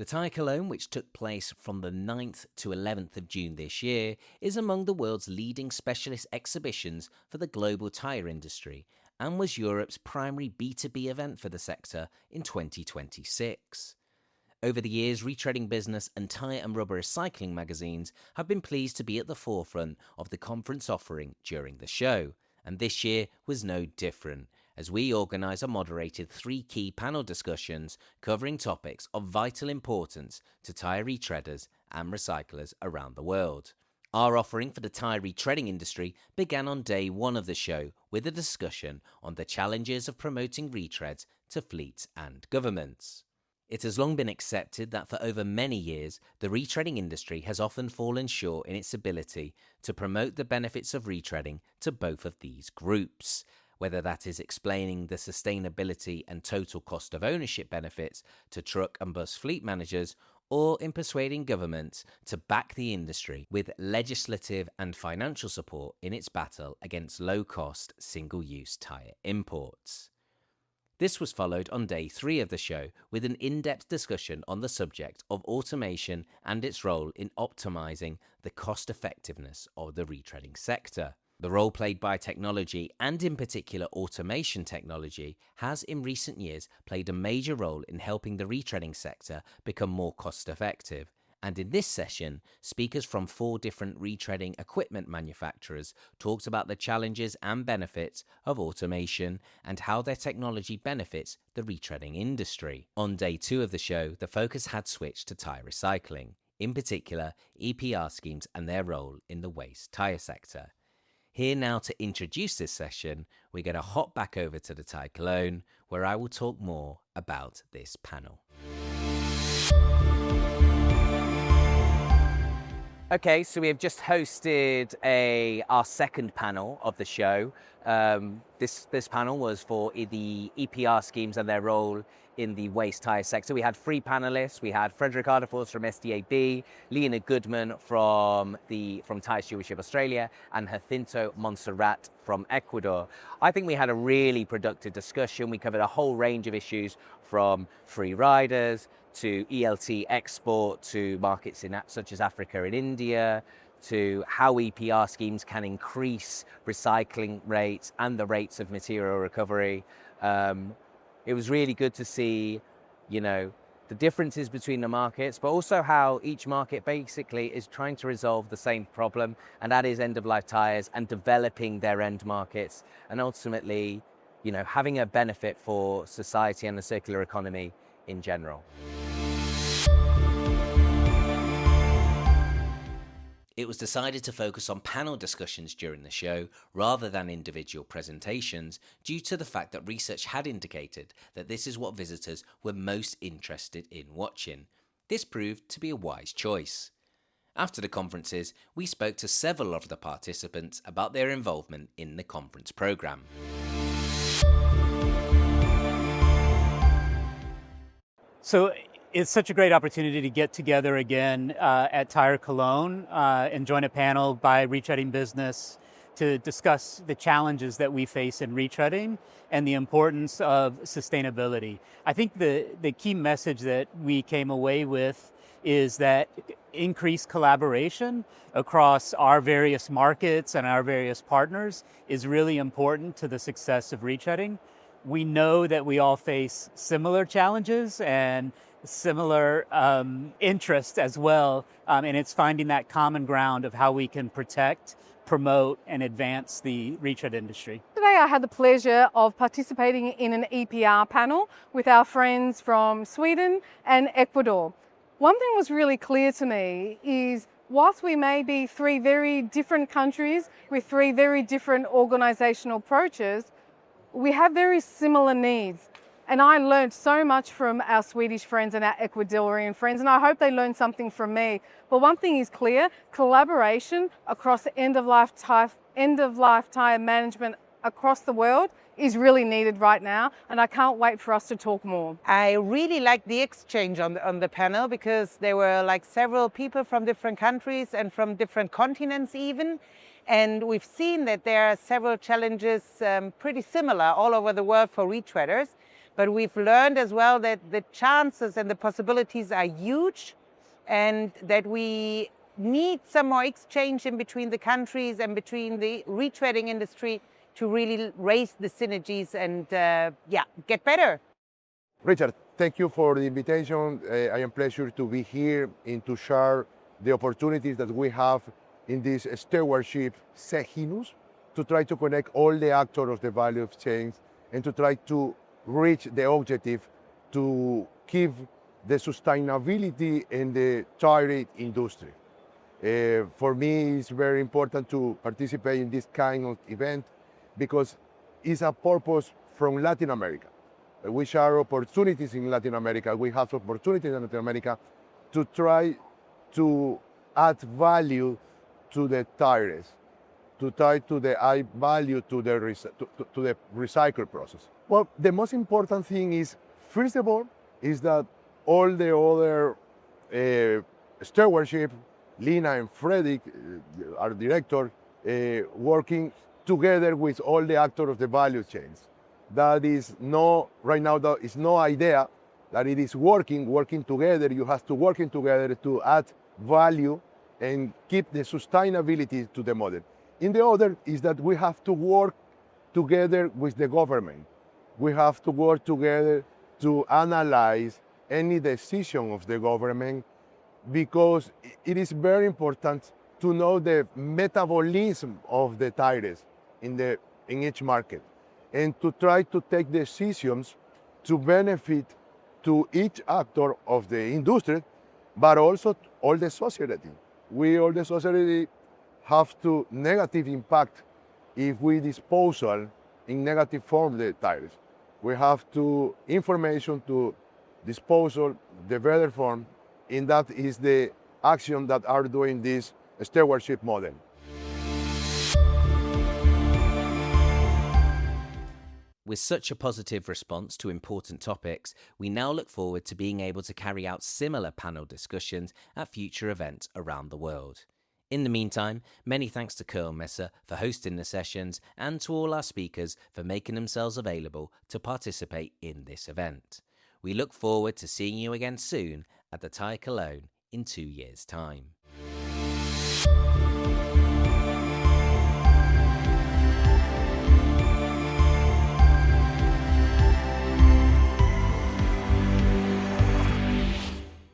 The Tyre Cologne, which took place from the 9th to 11th of June this year, is among the world's leading specialist exhibitions for the global tyre industry and was Europe's primary B2B event for the sector in 2026. Over the years, Retreading Business and Tyre and Rubber Recycling magazines have been pleased to be at the forefront of the conference offering during the show, and this year was no different, as we organise and moderated 3 key panel discussions covering topics of vital importance to tyre retreaders and recyclers around the world. Our offering for the tyre retreading industry began on day 1 of the show with a discussion on the challenges of promoting retreads to fleets and governments. It has long been accepted that for over many years, the retreading industry has often fallen short in its ability to promote the benefits of retreading to both of these groups, whether that is explaining the sustainability and total cost of ownership benefits to truck and bus fleet managers, or in persuading governments to back the industry with legislative and financial support in its battle against low-cost, single-use tyre imports. This was followed on day 3 of the show with an in-depth discussion on the subject of automation and its role in optimising the cost-effectiveness of the retreading sector. The role played by technology, and in particular automation technology, has in recent years played a major role in helping the retreading sector become more cost-effective. And in this session, speakers from 4 different retreading equipment manufacturers talked about the challenges and benefits of automation and how their technology benefits the retreading industry. On day 2 of the show, the focus had switched to tyre recycling, in particular EPR schemes and their role in the waste tyre sector. Here now to introduce this session, we're going to hop back over to the Tyre Cologne, where I will talk more about this panel. Okay, so we have just hosted our second panel of the show. This panel was for the EPR schemes and their role in the waste tyre sector. We had 3 panelists. We had Frederick Ardefors from SDAB, Lina Goodman from Tyre Stewardship Australia, and Jacinto Monserrate from Ecuador. I think we had a really productive discussion. We covered a whole range of issues from free riders to ELT export to markets such as Africa and India, to how EPR schemes can increase recycling rates and the rates of material recovery. It was really good to see, the differences between the markets, but also how each market basically is trying to resolve the same problem, and that is end-of-life tyres and developing their end markets, and ultimately, having a benefit for society and the circular economy in general. It was decided to focus on panel discussions during the show rather than individual presentations due to the fact that research had indicated that this is what visitors were most interested in watching. This proved to be a wise choice. After the conferences, we spoke to several of the participants about their involvement in the conference programme. So it's such a great opportunity to get together again at Tyre Cologne and join a panel by Retreading Business to discuss the challenges that we face in retreading and the importance of sustainability. I think the key message that we came away with is that increased collaboration across our various markets and our various partners is really important to the success of retreading. We know that we all face similar challenges and similar interests as well, and it's finding that common ground of how we can protect, promote, and advance the retread industry. Today I had the pleasure of participating in an EPR panel with our friends from Sweden and Ecuador. One thing was really clear to me is whilst we may be 3 very different countries with 3 very different organisational approaches, we have very similar needs. And I learned so much from our Swedish friends and our Ecuadorian friends, and I hope they learned something from me. But one thing is clear, collaboration across end-of-life tyre management across the world is really needed right now, and I can't wait for us to talk more. I really liked the exchange on the panel because there were several people from different countries and from different continents even. And we've seen that there are several challenges pretty similar all over the world for retreaders. But we've learned as well that the chances and the possibilities are huge, and that we need some more exchange in between the countries and between the retreading industry to really raise the synergies and get better. Richard, thank you for the invitation. I am pleasure to be here and to share the opportunities that we have in this stewardship Seginus to try to connect all the actors of the value chains and to try to reach the objective to keep the sustainability in the tire industry. For me, it's very important to participate in this kind of event because it's a purpose from Latin America. We share opportunities in Latin America. We have opportunities in Latin America to try to add value to the tires, to try to the add value to the recycle process. Well, the most important thing is, first of all, is that all the other stewardship, Lina and Fredrik, our director, working together with all the actors of the value chains. That is no, right now, that is no idea that it is working together. You have to working together to add value and keep the sustainability to the model. In the other is that we have to work together with the government. We have to work together to analyze any decision of the government, because it is very important to know the metabolism of the tires in each market, and to try to take decisions to benefit to each actor of the industry, but also all the society. We, all the society, have to negative impact if we disposal in negative form the tires. We have to information to disposal the better form, and that is the action that are doing this stewardship model. With such a positive response to important topics, we now look forward to being able to carry out similar panel discussions at future events around the world. In the meantime, many thanks to Koelmesser for hosting the sessions and to all our speakers for making themselves available to participate in this event. We look forward to seeing you again soon at the Tyre Cologne in 2 years' time.